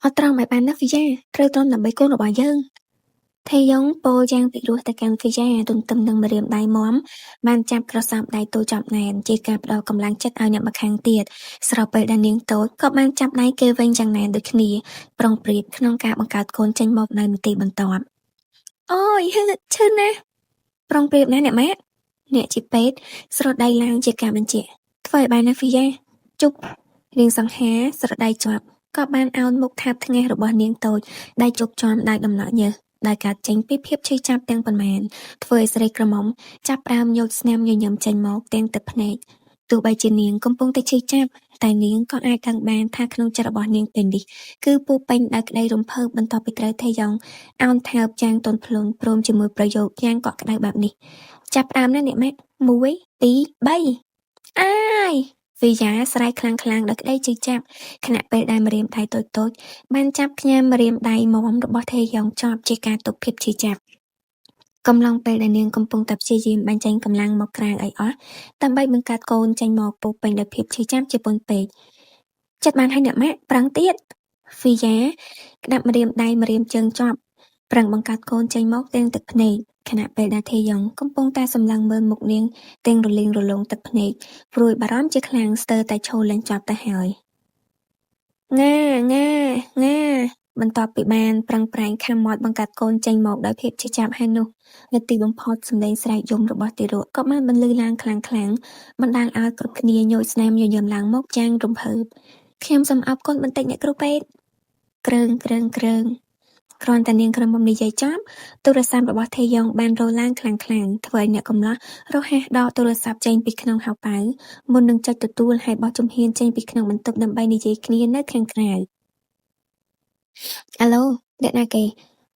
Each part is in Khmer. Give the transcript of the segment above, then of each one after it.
អត់ត្រង់ឲ្យបានណាហ្វីយ៉ាត្រូវត្រង់ដើម្បីកូនរបស់យើងថេយ៉ុងពោលយ៉ាងពិរោះទៅកាន់ហ្វីយ៉ាទន្ទឹមនឹងម្រាមដៃមាំបានចាប់ក្រសោបដៃតូចចាប់ណែនជាការផ្ដល់កម្លាំងចិត្តឲ្យអ្នកម្ខាងទៀតស្របពេលដែលនាងតូចក៏បានចាប់ដៃគេវិញយ៉ាងណែនដូចគ្នាប្រុងប្រៀបក្នុងការបង្កើតកូនចេញមកនៅនីតិបន្ទាប់អូយឈឺណាស់ប្រុងប្រៀបណាស់អ្នកម៉ាក់អ្នកជាពេទ្យស្រដៃឡើងជាការបញ្ជាក់ធ្វើឲ្យបានណាហ្វីយ៉ាជប់នាងសង្ហាស្រដៃជាប់ក៏បានអោនមុខថាបថ្ងាសរបស់នាងតូចដៃជោគជាំដៃដំណក់ញើសដែលកើតចេញពីភាពឈឺចាប់ទាំងប៉ុន្មានធ្វើឲ្យស្រីក្រមុំចាប់ផ្ដើមញោចស្នាមញញឹមចេញមកទាំងទឹកភ្នែកទោះបីជានាងកំពុងតែឈឺចាប់តែនាងក៏អាចដឹងបានថាក្នុងចិត្តរបស់នាងពេលនេះគឺពោពេញដោយក្តីរំភើបបន្ទាប់ពីត្រូវថេយ៉ុងអោនថើបយ៉ាងទន់ភ្លន់ព្រមជាមួយប្រយោគយ៉ាងកក់ក្ដៅបែបនេះចាប់ផ្ដើមណាអ្នកម៉ាក់1 2 3អាយវីយ៉ាស្រែកខ្លាំងៗដោយក្តីឈឺចាប់ខណៈពេលដែលម្រាមដៃតូចៗបានចាប់ខ្ញាំម្រាមដៃមាំរបស់ថេយ៉ុងជាប់ជាការទប់ភាពឈឺចាប់កំឡុងពេលដែលនាងកំពុងតែព្យាយាមបញ្ចេញកម្លាំងមកក្រៅឲ្យអស់ដើម្បីបង្កើតកូនចេញមកពោពេញដោយភាពឈឺចាប់ជាពន់ពេកចិត្តបានឲ្យអ្នកម៉ាក់ប្រឹងទៀតវីយ៉ាក្តាប់ម្រាមដៃម្រាមជើងជាប់ប្រឹងបង្កើតកូនចេញមកទាំងទឹកភ្នែកខណៈពេលដែលថេយ៉ុងកំពុងតែសម្លឹងមើលមុខនាងទាំងរលីងរលោងទឹកភ្នែកព្រួយបារម្ភជាខ្លាំងស្ទើរតែឈរលែងជាប់ទៅហើយងាបន្ទាប់ពីបានប្រឹងប្រែងខំមាត់បង្កាត់កូនចេញមកដោយភាពឈឺចាប់ហើយនោះនៅទីបំផុតសម្លេងស្រែកយំរបស់ទារកក៏បានបន្លឺឡើងខ្លាំងបណ្ដាលឲ្យគ្រប់គ្នាញយស្នាមញញឹមឡើងមកយ៉ាងរំភើបខ្ញុំសូមអរគុណបន្តិចអ្នកគ្រូពេទ្យគ្រើងគ្រាន់តែនាងក្រមុំនិយាយចប់ទូរស័ព្ទរបស់ថេយ៉ុងបានរោឡើងខ្លាំងធ្វើឲ្យអ្នកកំឡោះរហ័សដកទូរស័ព្ទចេញពីក្នុងហៅប៉ៅមុននឹងចុចទទួលហើយបោះជំហានចេញពីក្នុងបន្ទប់ដើម្បីនិយាយគ្នានៅខាងក្រៅអាឡូអ្នកណាគេ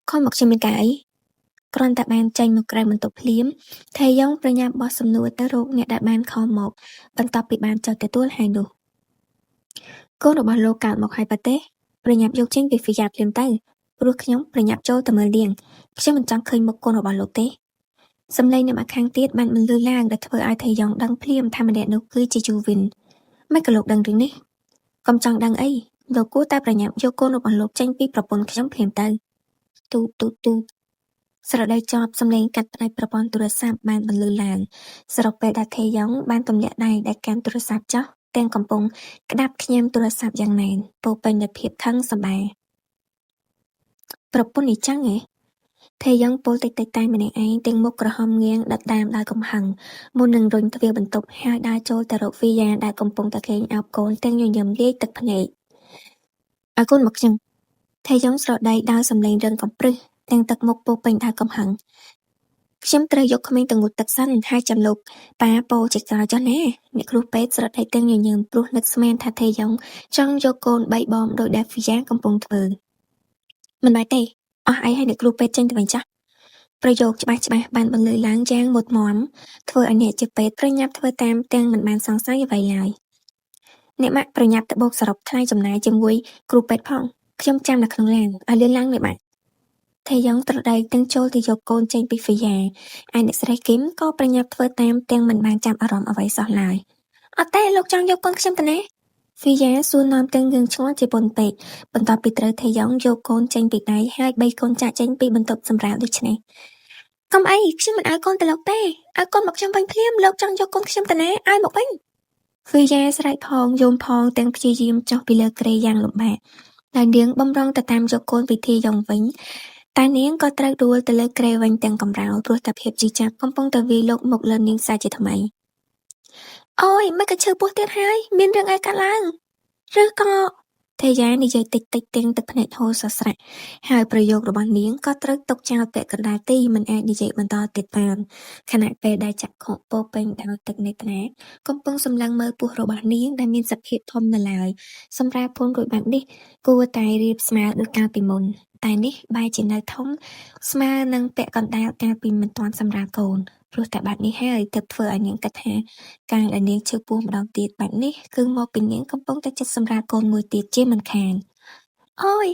ខំមកខ្ញុំមានការអីគ្រាន់តែបានចេញមកក្រៅបន្ទប់ភ្លាមថេយ៉ុងប្រញាប់បោះសំណួរទៅរកអ្នកដែលបានខំមកបន្ទាប់ពីបានចុចទទួលហើយនោះកូនរបស់លោកកើតមកហើយប៉ះទេប្រញាប់យកចេញពីហ្វីយ៉ាភ្លាមទៅព្រោះខ្ញុំប្រញាប់ចូលទៅមើលនាងខ្ញុំមិនចង់ឃើញមុខកូនរបស់លោកទេសំឡេងអ្នកម្ខាងទៀតបានបន្លឺឡើងដែលធ្វើឲ្យថេយ៉ុងដឹងភ្លាមថាម្នាក់នោះគឺជាយូវិនមិនក៏លោកដឹងរឿងនេះកុំចង់ដឹងអីលោកគួរតែប្រញាប់យកកូនរបស់លោកចេញពីប្រពន្ធខ្ញុំភ្លាមទៅទូស្រដីជាប់សំឡេងកាត់ផ្ដាច់ប្រព័ន្ធទូរស័ព្ទបានបន្លឺឡើងស្របពេលដែលថេយ៉ុងបានទម្លាក់ដៃដែលកាន់ទូរស័ព្ទចុះទាំងកំពុងក្តាប់ខ្ញាំទូរស័ព្ទយ៉ាងណែនពោពេញដោយភាពខឹងសម្បាប្រពន្ធនេះចឹងហ៎ថេយ៉ុងពោលតិចតែម្នាក់ឯងទាំងមុខក្រហមងាងដិតដាមដោយកំហឹងមុននឹងរុញទ្វារបន្ទប់ហើយដើរចូលទៅរកវីយ៉ាដែលកំពុងតែគេងអោបកូនទាំងញញឹមលាយទឹកភ្នែកឲ្យកូនមកខ្ញុំថេយ៉ុងស្រដីដោយសំឡេងរឹងកំព្រឹសទាំងទឹកមុខពោពេញដោយកំហឹងខ្ញុំត្រូវយកក្មេងទៅងូតទឹកសិនហើយចាំលោកប៉ាពោជាក្រោយចុះណាអ្នកគ្រូពេទ្យស្រដីទាំងញញឹមព្រោះនឹកស្មានថាថេយ៉ុងចង់យកកូនបីបងដោយដែលវីយ៉ាកំពុងធ្វើមិនបាច់ទេអស់អីហើយអ្នកគ្រូពេទ្យចេញទៅវិញចាស់ប្រយោគច្បាស់បានបន្លឺឡើងយ៉ាងមុតមមធ្វើឲ្យអ្នកជាពេទ្យប្រញាប់ធ្វើតាមទាំងមិនបានសង្ស័យអ្វីឡើយអ្នកម៉ាក់ប្រញាប់ទៅបូកសរុបថ្លៃចំណាយជាមួយគ្រូពេទ្យផងខ្ញុំចាំនៅក្នុងឡានឲ្យលឿនឡើងអ្នកម៉ាក់ថេយ៉ុងត្រដីទាំងចូលទៅយកកូនចេញពីហ្វីយ៉ាឯអ្នកស្រីគឹមក៏ប្រញាប់ធ្វើតាមទាំងមិនបានចាប់អារម្មណ៍អ្វីសោះឡើយអត់ទេលោកចង់យកកូនខ្ញុំទៅណាហ្វីយ៉ាសួរនាំទាំងងឿងឆ្ងល់ជាពន់ពេកបន្ទាប់ពីត្រូវថេយ៉ុងយកកូនចេញពីដៃហើយបីកូនចាក់ចេញពីបន្ទប់សម្រាប់ដូច្នេះកុំអីខ្ញុំមិនឲ្យកូនទៅលោកទេឲ្យកូនមកខ្ញុំវិញភ្លាមលោកចង់យកកូនខ្ញុំទៅណាឲ្យមកវិញហ្វីយ៉ាស្រែកផងយំផងទាំងព្យាយាមចុះពីលើគ្រែយ៉ាងលំបាកហើយនាងបំរុងទៅតាមយកកូនពីថេយ៉ុងវិញតែនាងក៏ត្រូវដួលទៅលើគ្រែវិញទាំងកំរោលព្រោះតែភាពជីចាប់កំពុងតែវាយលោកមកលើនាងសាជាថ្មីអូយមិនក៏ឈឺពោះទៀតហើយមានរឿងអីកើតឡើងឬក៏ថេយ៉ានិយាយតិចទាំងទឹកភ្នែកហូរសស្រាក់ហើយប្រយោគរបស់នាងក៏ត្រូវទុកចោលពាក់កណ្ដាលទីមិនអាចនិយាយបន្តទៀតបានខណៈពេលដែលចក្ខុពោពេញដោយទឹកនេត្រាកំពុងសម្លឹងមើលពោះរបស់នាងដែលមានសភាពធំនៅឡើយសម្រាប់ភូនរួចបែបនេះគួរតែរៀបស្មើដូចកាលពីមុនតែនេះបែរជានៅធំស្មើនឹងពាក់កណ្ដាលកាលពីមិនទាន់សម្រាប់កូនព្រោះតែបែបនេះហើយទើបធ្វើឲ្យនាងគិតថាការដែលនាងឈឺពោះម្ដងទៀតបែបនេះគឺមកពីនាងកំពុងតែចិត្តសម្រាប់កូនមួយទៀតជាមិនខានអូយ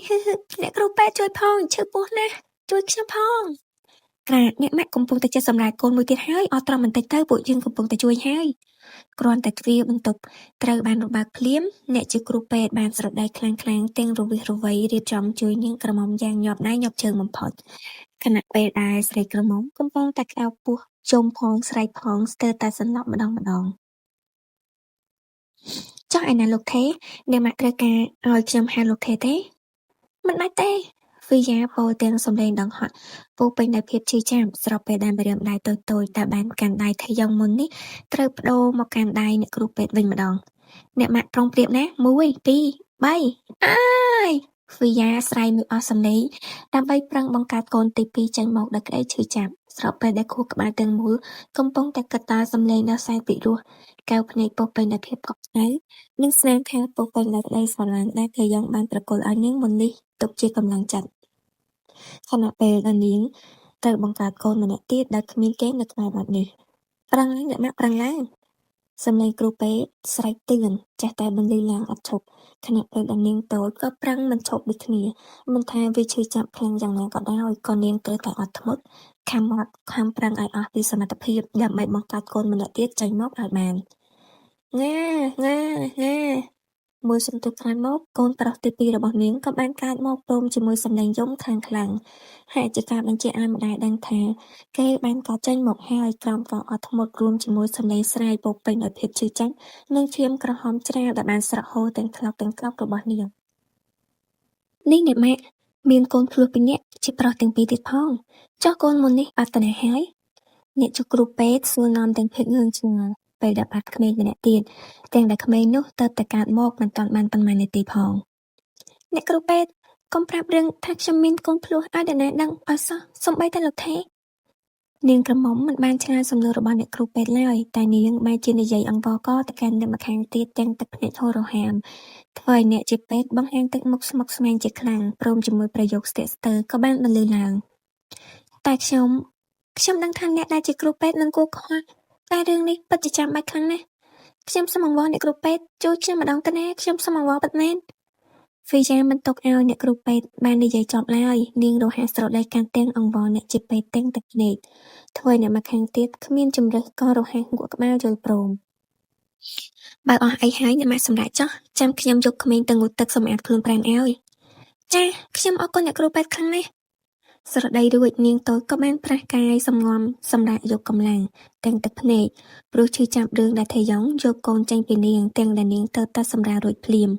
អ្នកគ្រូពេទ្យជួយផងឈឺពោះណាស់ជួយខ្ញុំផងក្រាអ្នកម៉ាក់កំពុងតែចិត្តសម្រាប់កូនមួយទៀតហើយអត់ត្រឹមបន្តិចទៅពួកយើងកំពុងតែជួយហើយ គ្រាន់តែទ្វារបន្ទប់ត្រូវបានរបើកភ្លាមអ្នកជាគ្រូពេទ្យបានស្រដីខ្លាំងៗទាំងរវិះរវៃរៀបចំជួយនាងក្រមុំយ៉ាងញាប់ដៃញាប់ជើងបំផុតខណៈពេលដែលស្រីក្រមុំកំពុងតែក្តៅពោះជុំផងស្រែកផងស្ទើរតែសន្លប់ម្ដងចុះឯណាលោកថេអ្នកម៉ាក់ត្រូវការឲ្យខ្ញុំហៅលោកថេទេមិនដាច់ទេហ្វីយ៉ាពោលទាំងសំឡេងដង្ហត់ពោពេញដោយភាពឈឺចាប់ស្របពេលដែលម្រាមដៃតូចៗតែបានកាន់ដៃថេយ៉ុងមុននេះត្រូវប្ដូរមកកាន់ដៃអ្នកគ្រូពេទ្យវិញម្ដងអ្នកម៉ាក់ប្រុងប្រៀបណា1 2 3អាយហ្វីយ៉ាស្រែកមួយអស់សំឡេងដើម្បីប្រឹងបង្កើតកូនទី2ចេញមកដោយក្តីឈឺចាប់ស្របពេលដែលខួរក្បាលទាំងមូលកំពុងតែកតាសំឡេងដ៏សែនពិរោះកែវភ្នែកពោពេញដោយភាពកក់ក្ដៅនិងស្នាមខាងពោពេញដោយក្តីស្រឡាញ់ដែលថេយ៉ុងបានប្រគល់ឲ្យនាងមុននេះទុកជាកម្លាំងចិត្តខណៈពេលដែលនាងត្រូវបង្កើតកូនម្នាក់ទៀតដោយគ្មានគេនៅក្បែរបែបនេះប្រឹងឡើងអ្នកម៉ាក់ប្រឹងឡើងសំឡេងគ្រូពេទ្យស្រែកទឿនចេះតែបន្លឺឡើងអត់ឈប់ខណៈពេលដែលនាងតូចក៏ប្រឹងមិនឈប់ដូចគ្នាមិនថាវាឈឺចាប់ខ្លាំងយ៉ាងណាក៏ដោយក៏នាងត្រូវតែអត់ធ្មត់ខំអត់ខំប្រឹងឲ្យអស់ពីសមត្ថភាពដើម្បីបង្កើតកូនម្នាក់ទៀតចេញមកឲ្យបានងាមួយសន្ទុះក្រោយមកកូនប្រុសទី2របស់នាងក៏បានកើតមកព្រមជាមួយសំឡេងយំខ្លាំងហើយជាការបញ្ជាក់ឲ្យម្ដាយដឹងថាគេបានក៏ចេញមកហើយក្រោមការអត់ធ្មត់រួមជាមួយសំឡេងស្រែកពោពេញដោយភាពឈឺចាប់និងឈាមក្រហមច្រាលដែលបានស្រក់ហូរទាំងថ្លោករបស់នាងនេះអ្នកម៉ាក់មានកូនភ្លោះពីរនាក់ជាប្រុសទាំងពីរទៀតផងចុះកូនមុននេះអត់ទៅណាហើយអ្នកជាគ្រូពេទ្យសួរនាំទាំងភាពងឿងឆ្ងល់ពេលដែលបាត់ក្មេងម្នាក់ទៀតទាំងដែលក្មេងនោះទើបតែកើតមកមិនទាន់បានប៉ុន្មាននាទីផងអ្នកគ្រូពេទ្យកុំប្រាប់រឿងថាខ្ញុំមានកូនភ្លោះឲ្យអ្នកណាដឹងឲ្យសោះសូម្បីតែលោកថេនាងក្រមុំមិនបានឆ្លើយសំណួររបស់អ្នកគ្រូពេទ្យឡើយតែនាងបែរជានិយាយអង្វរកទៅកាន់អ្នកម្ខាងទៀតទាំងទឹកភ្នែកហូររហាមធ្វើឲ្យអ្នកជាពេទ្យបង្ហាញទឹកមុខស្មុគស្មាញជាខ្លាំងព្រមជាមួយប្រយោគស្ទាក់ស្ទើរក៏បានបន្លឺឡើងតែខ្ញុំដឹងថាអ្នកដែលជាគ្រូពេទ្យនឹងគួរខ្វល់តែរឿងនេះពិតជាចាំបាច់ខ្លាំងណាស់ខ្ញុំសូមអង្វរអ្នកគ្រូពេទ្យជួយខ្ញុំម្ដងទៅណាខ្ញុំសូមអង្វរពិតមែនហ្វីយ៉ាមិនទុកឲ្យអ្នកគ្រូពេទ្យបាននិយាយចប់ឡើយនាងរហ័សស្រដីកាន់ទាំងអង្វរអ្នកជាពេទ្យទាំងទឹកភ្នែកធ្វើអ្នកម្ខាងទៀតគ្មានជំរើសក៏រហ័សងក់ក្បាលយល់ព្រមបើអស់អីហើយអ្នកម៉ាក់សម្រាប់ចោះចាំខ្ញុំយកក្មេងទៅងូតទឹកសម្អាតខ្លួនប្រាណឲ្យចាខ្ញុំអរគុណអ្នកគ្រូពេទ្យខ្លាំងណាស់ស្រដីរួចនាងតូចក៏បានប្រះកាយសំងំសម្រាប់យកកម្លាំងទាំងទឹកភ្នែកព្រោះឈឺចាប់រឿងដែលថេយ៉ុងយកកូនចេញពីនាងទាំងដែលនាងទៅតែសម្រាប់រួចភ្លាម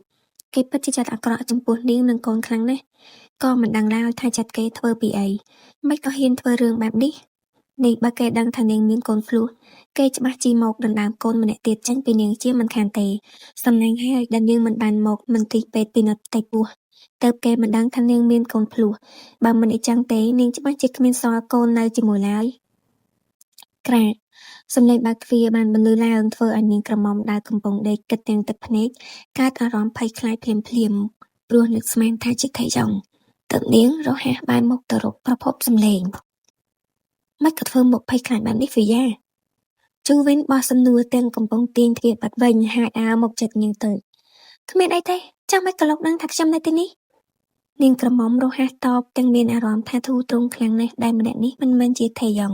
គេពិតជាចិត្តអាក្រក់ចំពោះនាងនិងកូនខ្លាំងណាស់ក៏មិនដឹងឡើយថាចិត្តគេធ្វើពីអីមិនក៏ហ៊ានធ្វើរឿងបែបនេះនេះបើគេដឹងថានាងមានកូនភ្លោះគេច្បាស់ជីមកដណ្ដើមកូនម្នាក់ទៀតចេញពីនាងជាមិនខានទេសំណាងហើយដែលនាងមិនបានមកមន្ទីរពេទ្យពីនៅតែពោះទៅគេមិនដឹងថានាងមានកូនភ្លោះបើមិនអីចឹងទេនាងច្បាស់ជាគ្មានសល់កូននៅជាមួយឡើយក្រាសំឡេងបើកទ្វារបានបន្លឺឡើងធ្វើឲ្យនាងក្រមុំដែលកំពុងដេកគិតទាំងទឹកភ្នែកកើតអារម្មណ៍ភ័យខ្លាចភ្លាមព្រោះនឹកស្មានថាជាថេយ៉ុងទើបនាងរហ័សបែរមុខទៅរកប្រភពសំឡេងមិនក៏ធ្វើមុខភ័យខ្លាចបែបនេះហ្វីយ៉ាជូវិនបោះសំណួរទាំងកំពុងទាញទ្វារបាត់វិញហើយអើមកចិត្តនាងទៅគ្មានអីទេចាំមិនក៏លោកដឹងថាខ្ញុំនៅទីនេះនាងក្រមុំរហ័សតបទាំងមានអារម្មណ៍ថាធូរទ្រង់ខ្លាំងណាស់ដែលម្នាក់នេះមិនមែនជាថេយ៉ុង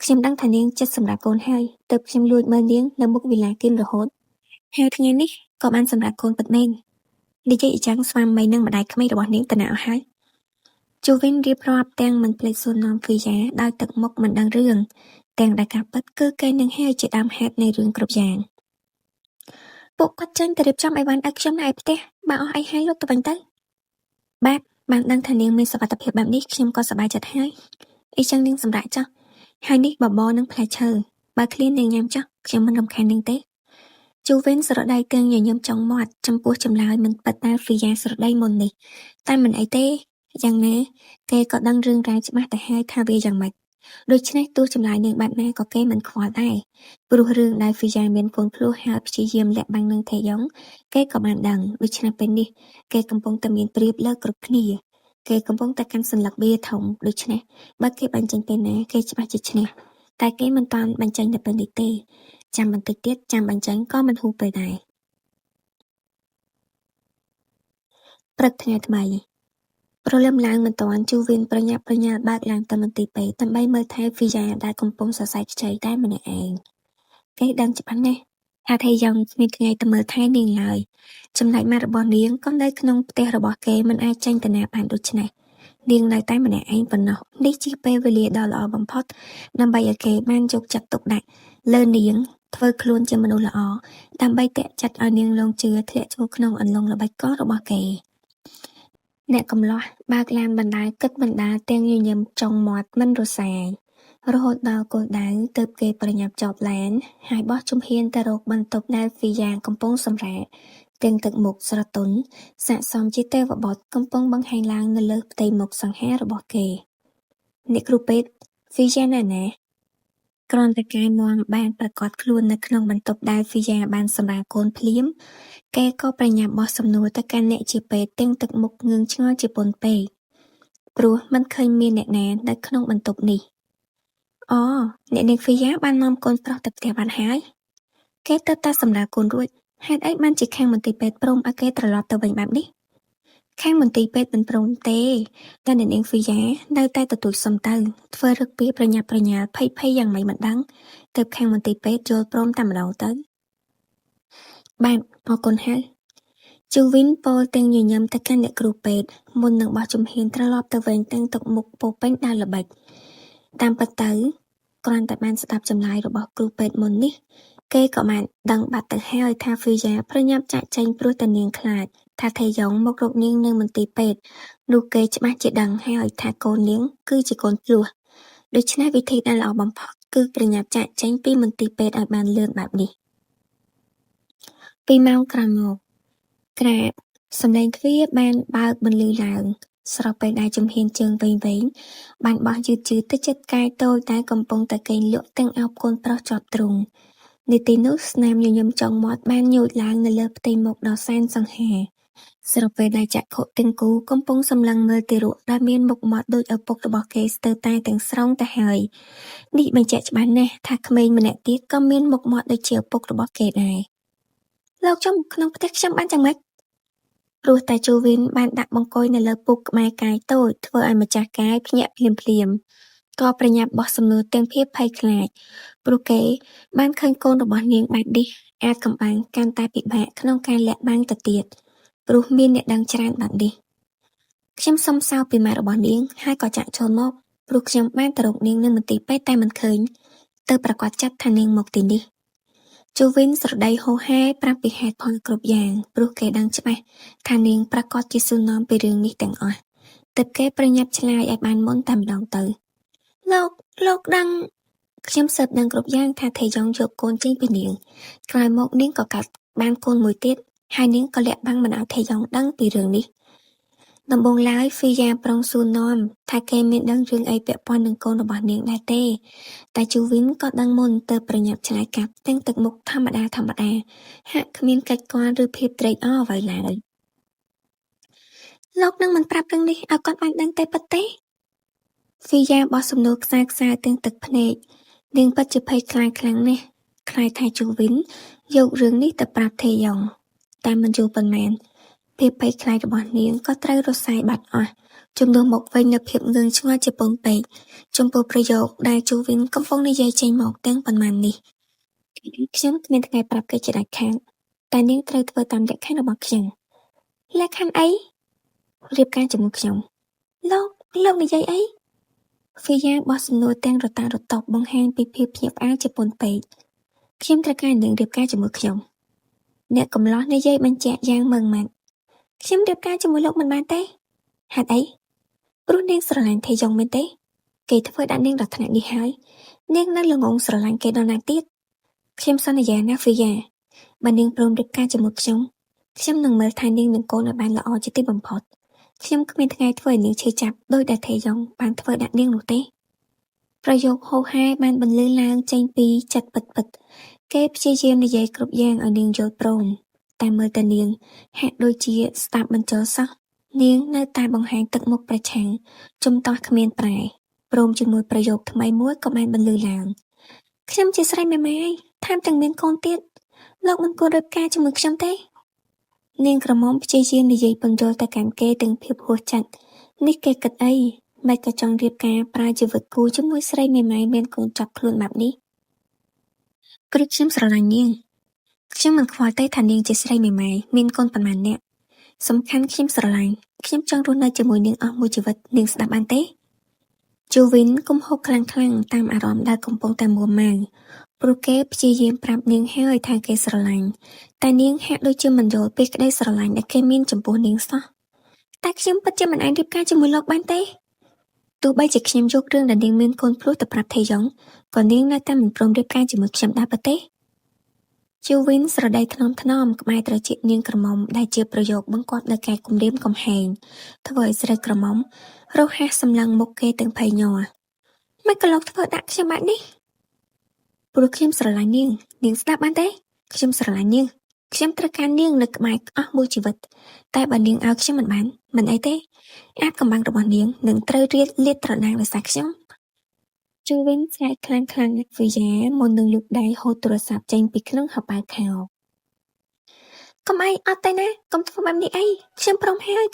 ខ្ញុំដឹងថានាងចិត្តសម្រាប់កូនហើយទើបខ្ញុំលួចមើលនាងនៅមុខវិឡាគិមរហូតហើយថ្ងៃនេះក៏បានសម្រាប់កូនពិតមែននិយាយអញ្ចឹងស្វាមីនិងម្ដាយក្មេករបស់នាងទៅណាអស់ហើយជូវិនរៀបរាប់ទាំងមិនភ្លេចសួរនាំហ្វីយ៉ាដោយទឹកមុខមិនដឹងរឿងទាំងដែលការពិតគឺគេនឹងហើយជាដើមហេតុនៃរឿងគ្រប់យ៉ាងពួកគាត់ចេញទៅរៀបចំអីវ៉ាន់ឲ្យខ្ញុំនៅឯផ្ទះបើអស់អីហើយលោកទៅវិញទៅបាទបានដឹងថានាងមានសុវត្ថិភាពបែបនេះខ្ញុំក៏សប្បាយចិត្តហើយអីចឹងនាងសម្រាប់ចុះហើយនេះបបរនឹងផ្លែឈើបើឃ្លាននាងញ៉ាំចុះខ្ញុំមិនរំខាននាងទេជូវិនស្រដីទាំងញញឹមចង់មាត់ចំពោះចម្លើយមិនប៉ិតតែហ្វីយ៉ាស្រដីមុននេះតែមិនអីទេយ៉ាងណាគេក៏ដឹងរឿងរ៉ាវច្បាស់ទៅហើយថាវាយ៉ាងម៉េចដូច្នេះទោះចម្លើយនាងបែបណាក៏គេមិនខ្វល់ដែរព្រោះរឿងដែលហ្វីយ៉ាមានកូនភ្លោះហើយព្យាយាមលាក់បាំងនឹងថេយ៉ុងគេក៏បានដឹងដូច្នេះពេលនេះគេកំពុងតែមានប្រៀបលើគ្រប់គ្នាគេកំពុងតែកាន់សន្លឹកបៀធំដូច្នេះបើគេបញ្ចេញពេលណាគេច្បាស់ជាឈ្នះតែគេមិនតាន់បញ្ចេញទៅពេលនេះទេចាំបន្តិចទៀតចាំបញ្ចេញក៏មិនហួសពេលដែរព្រឹកថ្ងៃថ្មីព្រលឹមឡើងមិនទាន់ជូវិនប្រញាប់ប្រញាល់បើកឡានទៅមន្ទីរពេទ្យដើម្បីមើលថែហ្វីយ៉ាដែលកំពុងសរសៃខ្ចីតែម្នាក់ឯង គេដឹងច្បាស់ណាស់ថាថៃយ៉ងគ្មានថ្ងៃទៅមើលថែនាងឡើយចំណែកម៉ាក់របស់នាងក៏នៅក្នុងផ្ទះរបស់គេមិនអាចចេញទៅណាបានដូច្នេះនាងនៅតែម្នាក់ឯងប៉ុណ្ណោះនេះជាពេលវេលាដ៏ល្អបំផុតដើម្បីឲ្យគេបានយកចិត្តទុកដាក់លើនាងធ្វើខ្លួនជាមនុស្សល្អដើម្បីទាក់ចិត្តឲ្យនាងលងជឿធ្លាក់ចូលក្នុងអន្លង់ល្បិចកលរបស់គេអ្នកកំឡោះបើកឡានបណ្ដាគិតបណ្ដាទាំងញញឹមចុងមាត់មិនរសាយរហូតដល់គោលដៅទើបគេប្រញាប់ចតឡានហើយបោះជំហានទៅរកបន្ទប់ដែលហ្វីយ៉ាកំពុងសម្រាកទាំងទឹកមុខស្រទន់ស័ក្តិសមជាទេវបុត្រកំពុងបង្ហាញឡើងនៅលើផ្ទៃមុខសង្ហារបស់គេអ្នកគ្រូពេទ្យហ្វីយ៉ាណាគ្រាន់តែកាយមាន់បានប្រកាសខ្លួននៅក្នុងបន្ទប់ដែលហ្វីយ៉ាបានសម្រាលកូនភ្លាមគេក៏ប្រញាប់បោះសំណួរទៅកាន់អ្នកជាពេទ្យទាំងទឹកមុខងឿងឆ្ងល់ជាពន់ពេកព្រោះមិនឃើញមានអ្នកណានៅក្នុងបន្ទប់នេះអូអ្នកនាងហ្វីយ៉ាបាននាំកូនប្រុសទៅផ្ទះបានហើយគេទៅតែសម្រាលកូនរួចហេតុអីបានជាខាងមន្ទីរពេទ្យព្រមឲ្យគេត្រឡប់ទៅវិញបែបនេះខាងមន្ទីរពេទ្យមិនព្រមទេតែអ្នកនាងហ្វីយ៉ានៅតែទទូចសុំទៅធ្វើរឹកពីប្រញាប់ប្រញាល់ភ័យយ៉ាងម៉េចមិនដឹងទើបខាងមន្ទីរពេទ្យយល់ព្រមតែម្ដងទៅបាទអរគុណហើយជូវិនពោលទាំងញញឹមទៅកាន់អ្នកគ្រូពេទ្យមុននឹងបោះជំហានត្រឡប់ទៅវិញទាំងទឹកមុខពោពេញដោយល្បិចតាមពិតទៅគ្រាន់តែបានស្ដាប់ចម្លើយរបស់គ្រូពេទ្យមុននេះគេក៏បានដឹងបាត់ទៅហើយថាហ្វីយ៉ាប្រញាប់ចាក់ចេញព្រោះតែនាងខ្លាចថាថេយ៉ងមករកនាងនៅមន្ទីរពេទ្យនោះគេច្បាស់ជាដឹងហើយថាកូននាងគឺជាកូនភ្លោះដូច្នេះវិធីដែលល្អបំផុតគឺប្រញាប់ចាក់ចេញពីមន្ទីរពេទ្យឲ្យបានលឿនបែបនេះ2 ម៉ោងក្រោយមកក្រាបសំឡេងទ្វារបានបើកបន្លឺឡើងស្របពេលដែលជំហានជើងវែងៗបានបោះយឺតៗទៅជិតកាយតូចដែលកំពុងតែកេងលក់ទាំងអោបកូនប្រុសជាប់ទ្រូងនាទីនោះស្នាមញញឹមចុងមាត់បានញូតឡើងនៅលើផ្ទៃមុខដ៏សែនសង្ហាស្របពេលដែលចក្ខុទាំងគូកំពុងសម្លឹងមើលទារកដែលមានមុខមាត់ដូចឪពុករបស់គេស្ទើរតែទាំងស្រុងទៅហើយនេះបញ្ជាក់ច្បាស់ណាស់ថាក្មេងម្នាក់ទៀតក៏មានមុខមាត់ដូចជាឪពុករបស់គេដែរលោកចំក្នុងផ្ទះខ្ញុំបានយ៉ាងម៉េចព្រោះតែជូវិនបានដាក់បង្គោលនៅលើពុកក្បែរកាយតូចធ្វើឲ្យម្ចាស់កាយភ្ញាក់ភ្លាមក៏ប្រញាប់បោះសំណួរទាំងភាពភ័យខ្លាចព្រោះគេបានឃើញកូនរបស់នាងបែបនេះអាចកំបាំងកាន់តែពិបាកក្នុងការលាក់បាំងទៅទៀតព្រោះមានអ្នកដឹងច្រើនបែបនេះខ្ញុំសុំសោពីម៉ែរបស់នាងហើយក៏ចាក់ចូលមកព្រោះខ្ញុំបានទៅរកនាងនៅមន្ទីរពេទ្យតែមិនឃើញទើបប្រកាសចិត្តថានាងមកទីនេះជូវិនស្រដីហូរហែប្រាប់ពីហេតុផលគ្រប់យ៉ាងព្រោះគេដឹងច្បាស់ថានាងប្រកាសជាសួរនាំពីរឿងនេះទាំងអស់ទើបគេប្រញាប់ឆ្លើយឲ្យបានមុនតែម្ដងទៅលោកដឹងខ្ញុំសើបដឹងគ្រប់យ៉ាងថាថេយ៉ងយកកូនចេញពីនាងក្រោយមកនាងក៏កាត់បានកូនមួយទៀតហើយនាងក៏លាក់បាំងមិនឲ្យថេយ៉ងដឹងពីរឿងនេះដំបូងឡើយហ្វីយ៉ាប្រុងសួរនាំថាគេមានដឹងរឿងអីពាក់ព័ន្ធនឹងកូនរបស់នាងដែរទេតែជូវិនក៏ដឹងមុនទើបប្រញាប់ឆ្លើយកាប់ទាំងទឹកមុខធម្មតាហាក់គ្មានកិច្ចគាល់ឬភាពត្រេកអរអ្វីឡើយលោកនឹងមិនប្រាប់រឿងនេះឲ្យគាត់បានដឹងទេពិតទេហ្វីយ៉ាបោះសំណួរខ្សែទាំងទឹកភ្នែកនាងពិតជាភ័យខ្លាចខ្លាំងណាស់ខ្លាចថាជូវិនយករឿងនេះទៅប្រាប់ថេយ៉ងតែមិនយូរប៉ុន្មានភាពភ័យខ្លាចរបស់នាងក៏ត្រូវរសាយបាត់អស់ជំនួសមកវិញនូវភាពងឿងឆ្ងល់ជាពងពេកចំពោះប្រយោគដែលជូវិនកំពុងនិយាយចេញមកទាំងប៉ុន្មាននេះខ្ញុំគ្មានថ្ងៃប្រាប់គេជាដាច់ខាតតែនាងត្រូវធ្វើតាមលក្ខខណ្ឌរបស់ខ្ញុំលក្ខខណ្ឌអីរៀបការជាមួយខ្ញុំលោកនិយាយអីហ្វីយ៉ាបោះសំណួរទាំងរតារតប់បង្ហាញពីភាពភ្ញាក់ផ្អើលជាពន់ពេកខ្ញុំត្រូវការនាងរៀបការជាមួយខ្ញុំអ្នកកំឡោះនិយាយបញ្ជាក់យ៉ាងម៉ឺងម៉ាត់ខ្ញុំរៀបការជាមួយលោកមិនបានទេហេតុអីព្រោះនាងស្រឡាញ់ថេយ៉ងមែនទេគេធ្វើដាក់នាងដល់ថ្នាក់នេះហើយនាងនៅល្ងងស្រឡាញ់គេដល់ណាទៀតខ្ញុំសន្យាណាហ្វីយ៉ាបើនាងព្រមរៀបការជាមួយខ្ញុំនឹងមើលថែនាងនិងកូនឲ្យបានល្អជាទីបំផុតខ្ញុំគ្មានថ្ងៃធ្វើឲ្យនាងឈឺចាប់ដោយដែលថេយ៉ងបានធ្វើដាក់នាងនោះទេប្រយោគហូរហែបានបន្លឺឡើងចេញពីចិត្តពិតគេព្យាយាមនិយាយគ្រប់យ៉ាងឲ្យនាងយល់ព្រមតែមើលតែនាងហាក់ដូចជាស្ដាប់មិនចូលសោះនាងនៅតែបង្ហាញទឹកមុខប្រឆាំងជំទាស់គ្មានប្រែព្រមជាមួយប្រយោគថ្មីមួយក៏បានបន្លឺឡើងខ្ញុំជាស្រីមេម៉ាយថែមទាំងមានកូនទៀតលោកមិនគួររៀបការជាមួយខ្ញុំទេនាងក្រមុំព្យាយាមនិយាយពន្យល់ទៅកាន់គេទាំងភាពហួសចិត្តនេះគេគិតអីមិនក៏ចង់រៀបការប្រើជីវិតគូជាមួយស្រីមេម៉ាយមានកូនចាប់ខ្លួនបែបនេះ ព្រោះខ្ញុំស្រឡាញ់នាងខ្ញុំមិនខ្វល់ទេថានាងជាស្រីមេម៉ាយមានកូនប៉ុន្មាននាក់សំខាន់ខ្ញុំស្រឡាញ់ខ្ញុំចង់រស់នៅជាមួយនាងអស់មួយជីវិតនាងស្ដាប់បានទេជូវិនគំហុកខ្លាំងៗតាមអារម្មណ៍ដែលកំពុងតែមួម៉ៅព្រោះគេព្យាយាមប្រាប់នាងហើយថាគេស្រឡាញ់តែនាងហាក់ដូចជាមិនយល់ពីក្តីស្រឡាញ់ដែលគេមានចំពោះនាងសោះតែខ្ញុំពិតជាមិនអាចរៀបការជាមួយលោកបានទេទោះបីជាខ្ញុំយករឿងដែលនាងមានកូនភ្លោះទៅប្រាប់ថេយ៉ុងក៏នាងនៅតែមិនព្រមរៀបការជាមួយខ្ញុំដែរប៉ុន្តែជូវិនស្រដីថ្នមៗក្បែរត្រចៀកនាងក្រមុំដែលជាប្រយោគបង្គាប់នូវការគំរាមកំហែងធ្វើឲ្យស្រីក្រមុំរហ័សសម្លឹងមុខគេទាំងភ័យញ័រមិនក៏លោកធ្វើដាក់ខ្ញុំបែបនេះព្រោះខ្ញុំស្រឡាញ់នាងស្ដាប់បានទេខ្ញុំស្រឡាញ់នាងខ្ញុំត្រូវការនាងនៅក្បែរអស់មួយជីវិតតែបើនាងឲ្យខ្ញុំមិនបានមិនអីទេអាបកំបាំងរបស់នាងនឹងត្រូវរៀបលាតត្រដាងដោយសារខ្ញុំជូវិនឆ្លៃខ្លាំងៗណាស់វិយាមុននឹងលូកដៃហូតទូរស័ព្ទចេញពីក្នុងហោប៉ៅខោកុំអីអត់ទេណាកុំធ្វើបែបនេះអីខ្ញុំព្រមហើយ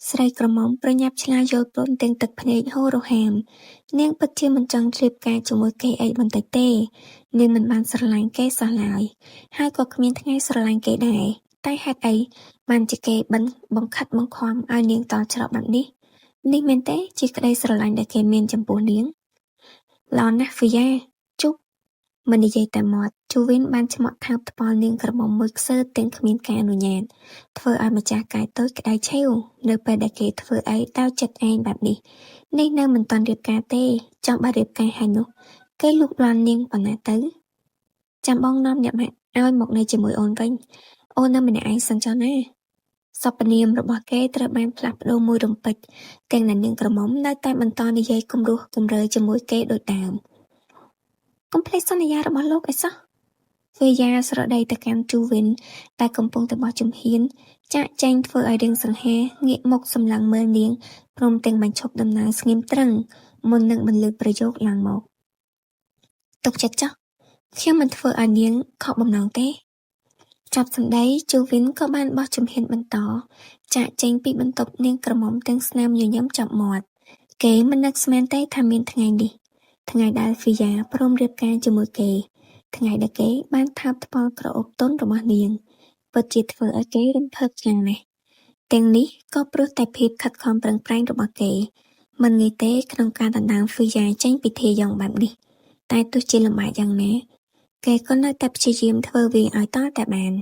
ស្រីក្រមុំប្រញាប់ឆ្លើយយល់ព្រមទាំងទឹកភ្នែកហូររហាមនាងពិតជាមិនចង់ជ្រាបការជាមួយគេអីបន្តិចទេនាងមិនបានស្រឡាញ់គេសោះឡើយហើយក៏គ្មានថ្ងៃស្រឡាញ់គេដែរតែហេតុអីបានជាគេបង្ខិតបង្ខំឲ្យនាងតច្រកបែបនេះមែនទេជាក្តីស្រឡាញ់ដែលគេមានចំពោះនាងល្អណាស់ហ្វីយ៉ាជុបមិននិយាយតែមាត់ជូវិនបានឆ្មក់ថើបថ្ពាល់នាងក្រមុំមួយខ្សើទាំងគ្មានការអនុញ្ញាតធ្វើឲ្យម្ចាស់កាយតូចក្តៅឆេវនៅពេលដែលគេធ្វើអីដោយចិត្តឯងបែបនេះនៅមិនទាន់រៀបការទេចង់បើរៀបការហើយនោះគេលូកលាន់នាងប៉ុណ្ណាទៅចាំបងនាំអ្នកម៉ាក់ឲ្យមកនៅជាមួយអូនវិញអូននៅម្នាក់ឯងសិនចុះណាសពនាមរបស់គេត្រូវបានផ្លាស់ប្ដូរមួយរំពេចទាំងនាងក្រមុំនៅតែបន្តនិយាយគំរោះគំរើជាមួយគេដូចដើមកុំភ្លេចសន្យារបស់លោកអីសោះវាយ៉ាស្រដីទៅកាន់ជូវិនដែលកំពុងតែបោះជំហានចាក់ចែងធ្វើឲ្យរឿងសង្ហាងាកមុខសម្លឹងមើលនាងព្រមទាំងបញ្ឈប់ដំណើរស្ងៀមត្រឹងមុននឹងបន្លឺប្រយោគឡើងមកទុកចិត្តចុះខ្ញុំមិនធ្វើឲ្យនាងខកបំណងទេចាប់សម្ដីជូវិនក៏បានបោះជំហានបន្តចាក់ចែងពីបន្ទប់នាងក្រមុំទាំងស្នាមញញឹមចាប់មាត់គេមិននឹកស្មានទេថាមានថ្ងៃនេះថ្ងៃដែលហ្វីយ៉ាព្រមរៀបការជាមួយគេថ្ងៃដែលគេបានថើបថ្ពាល់ក្រអូបទន់របស់នាងពិតជាធ្វើឲ្យគេរំភើបខ្លាំងណាស់ទាំងនេះក៏ព្រោះតែភាពខិតខំប្រឹងប្រែងរបស់គេមិនងាយទេក្នុងការដណ្ដើមហ្វីយ៉ាចេញពីធាយ៉ុងបែបនេះតែទោះជាលំបាកយ៉ាងណាគេក៏នៅតែព្យាយាមធ្វើវាឲ្យតតែបាន